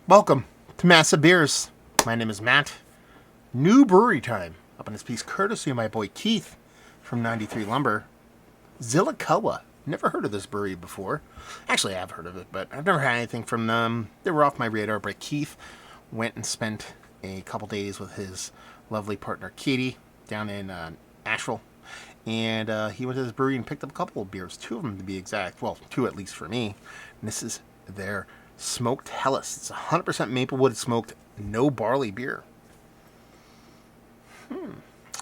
Welcome to Massive Beers. My name is Matt. New brewery time. Up on this piece, courtesy of my boy Keith from 93 Lumber. Zillicoah. Never heard of this brewery before. Actually, I have heard of it, but I've never had anything from them. They were off my radar, but Keith went and spent a couple days with his lovely partner Katie down in Asheville. And he went to this brewery and picked up a couple of beers, two of them to be exact. Well, two at least for me. And this is their Smoked Hellas. It's 100% maple wood smoked, no barley beer.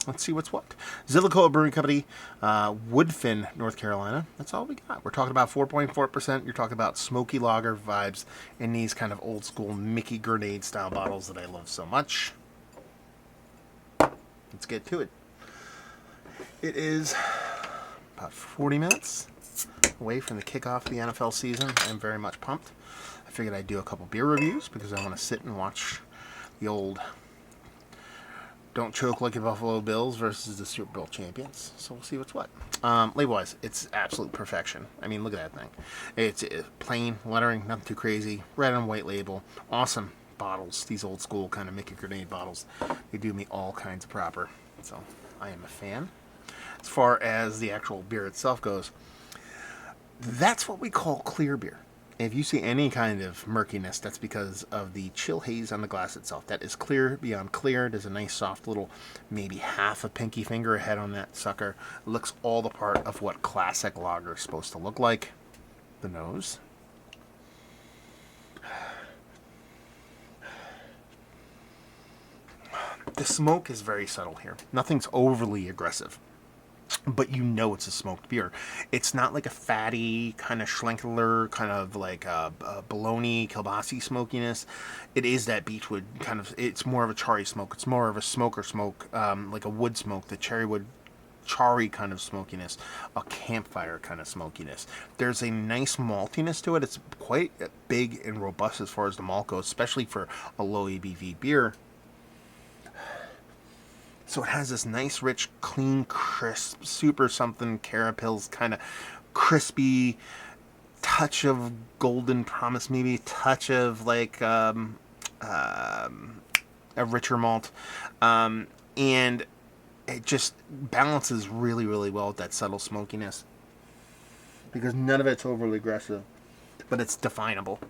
Let's see what's what. Zillicoah Brewing Company, Woodfin, North Carolina. That's all we got. We're talking about 4.4%. You're talking about smoky lager vibes in these kind of old school Mickey grenade style bottles that I love so much. Let's get to it. It is about 40 minutes away from the kickoff of the NFL season. I'm very much pumped. I figured I'd do a couple beer reviews because I want to sit and watch the old Don't Choke Like the Buffalo Bills versus the Super Bowl champions. So we'll see what's what. Label-wise, it's absolute perfection. I mean, look at that thing. It's plain lettering, nothing too crazy. Red on white label. Awesome bottles. These old school kind of Mickey grenade bottles. They do me all kinds of proper. So I am a fan. As far as the actual beer itself goes, that's what we call clear beer. If you see any kind of murkiness, that's because of the chill haze on the glass itself. That is clear beyond clear. There's a nice soft little, maybe half a pinky finger ahead on that sucker. It looks all the part of what classic lager is supposed to look like. The nose. The smoke is very subtle here. Nothing's overly aggressive. But you know it's a smoked beer. It's not like a fatty kind of schlenkler, kind of like a bologna, kielbasi smokiness. It is that beechwood kind of. It's more of a charry smoke. It's more of a smoker smoke, like a wood smoke, the cherry wood, charry kind of smokiness, a campfire kind of smokiness. There's a nice maltiness to it. It's quite big and robust as far as the malt goes, especially for a low ABV beer. So it has this nice, rich, clean, crisp, super something carapils, kind of crispy, touch of golden promise, maybe touch of like a richer malt, and it just balances really, really well with that subtle smokiness because none of it's overly aggressive, but it's definable.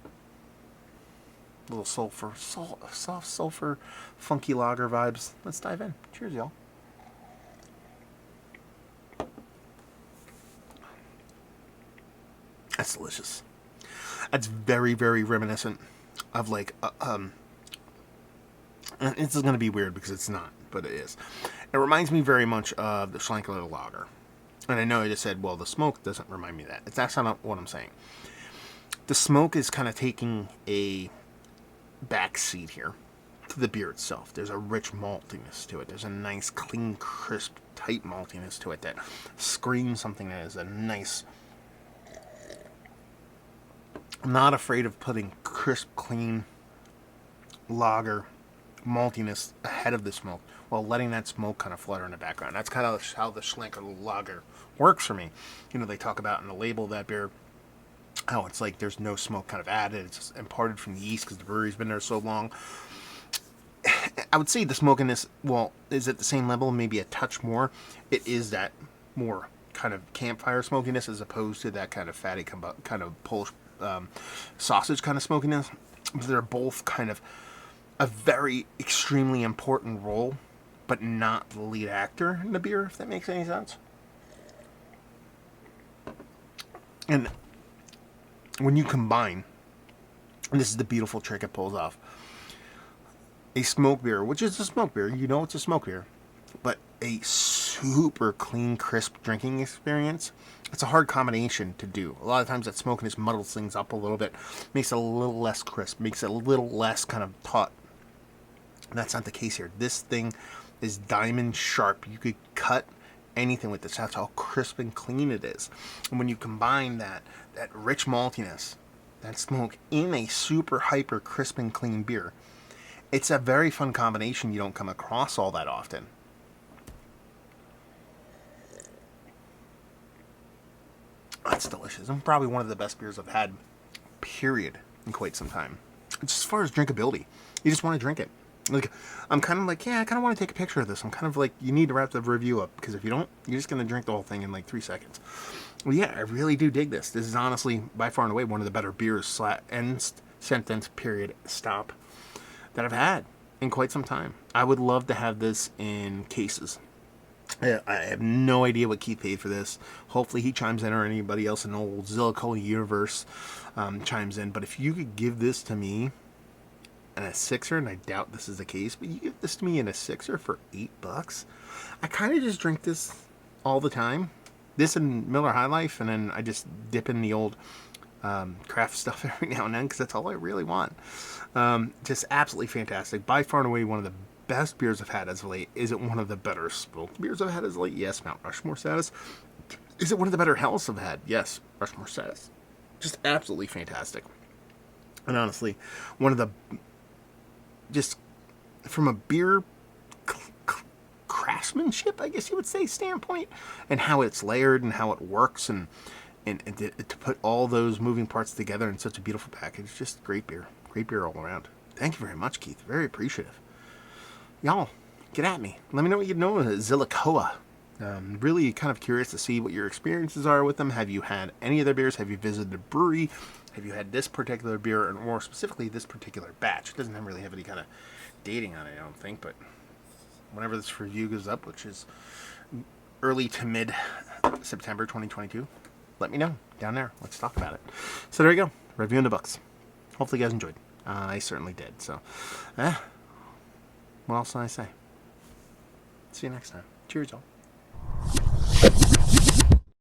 Little sulfur, soft sulfur, funky lager vibes. Let's dive in. Cheers, y'all. That's delicious. That's very, very reminiscent of like, it's going to be weird because it's not, but it is. It reminds me very much of the Schlenkerler lager. And I know I just said, well, the smoke doesn't remind me of that. That's not what I'm saying. The smoke is kind of taking a backseat here to the beer itself. There's a rich maltiness to it. There's a nice, clean, crisp, tight maltiness to it that screams something that is a nice. I'm not afraid of putting crisp, clean lager maltiness ahead of the smoke while letting that smoke kind of flutter in the background. That's kind of how the Schlenker lager works for me. You know, they talk about in the label of that beer how it's like there's no smoke kind of added. It's just imparted from the yeast because the brewery's been there so long. I would say the smoke in this, well, is at the same level, maybe a touch more. It is that more kind of campfire smokiness as opposed to that kind of fatty, kind of Polish sausage kind of smokiness. But they're both kind of a very extremely important role, but not the lead actor in the beer, if that makes any sense. And when you combine, and this is the beautiful trick it pulls off, a smoke beer, which is a smoke beer, you know it's a smoke beer, but a super clean, crisp drinking experience, it's a hard combination to do. A lot of times that smokiness muddles things up a little bit, makes it a little less crisp, makes it a little less kind of taut. That's not the case here. This thing is diamond sharp. You could cut anything with this. That's how crisp and clean it is. And when you combine that rich maltiness, that smoke in a super hyper crisp and clean beer, it's a very fun combination you don't come across all that often. That's delicious. And probably one of the best beers I've had, period, in quite some time. just as far as drinkability, you just want to drink it. Like, I'm kind of like, yeah, I kind of want to take a picture of this. I'm kind of like, you need to wrap the review up, because if you don't, you're just going to drink the whole thing in like 3 seconds. Well, yeah, I really do dig this. This is honestly, by far and away, one of the better beers end sentence period stop that I've had in quite some time. I would love to have this in cases. I have no idea what Keith paid for this. Hopefully he chimes in, or anybody else in the old Zillicoah universe chimes in. But if you could give this to me in a sixer, and I doubt this is the case, but you give this to me in a sixer for $8, I kind of just drink this all the time. This and Miller High Life, and then I just dip in the old craft stuff every now and then, because that's all I really want. Just absolutely fantastic. By far and away, one of the best beers I've had as of late. Is it one of the better smoked beers I've had as of late? Yes, Mount Rushmore status. Is it one of the better hells I've had? Yes, Rushmore status. Just absolutely fantastic. And honestly, one of the, just from a beer craftsmanship, I guess you would say, standpoint, and how it's layered and how it works, and to put all those moving parts together in such a beautiful package. Just great beer all around. Thank you very much, Keith. Very appreciative. Y'all, get at me. Let me know what you know of Zillicoah. Really kind of curious to see what your experiences are with them. Have you had any of their beers? Have you visited a brewery? Have you had this particular beer, and more specifically, this particular batch? It doesn't really have any kind of dating on it, I don't think, but whenever this review goes up, which is early to mid September 2022, let me know down there. Let's talk about it. So there you go. Reviewing the books. Hopefully you guys enjoyed. I certainly did. So, what else can I say? See you next time. Cheers, y'all.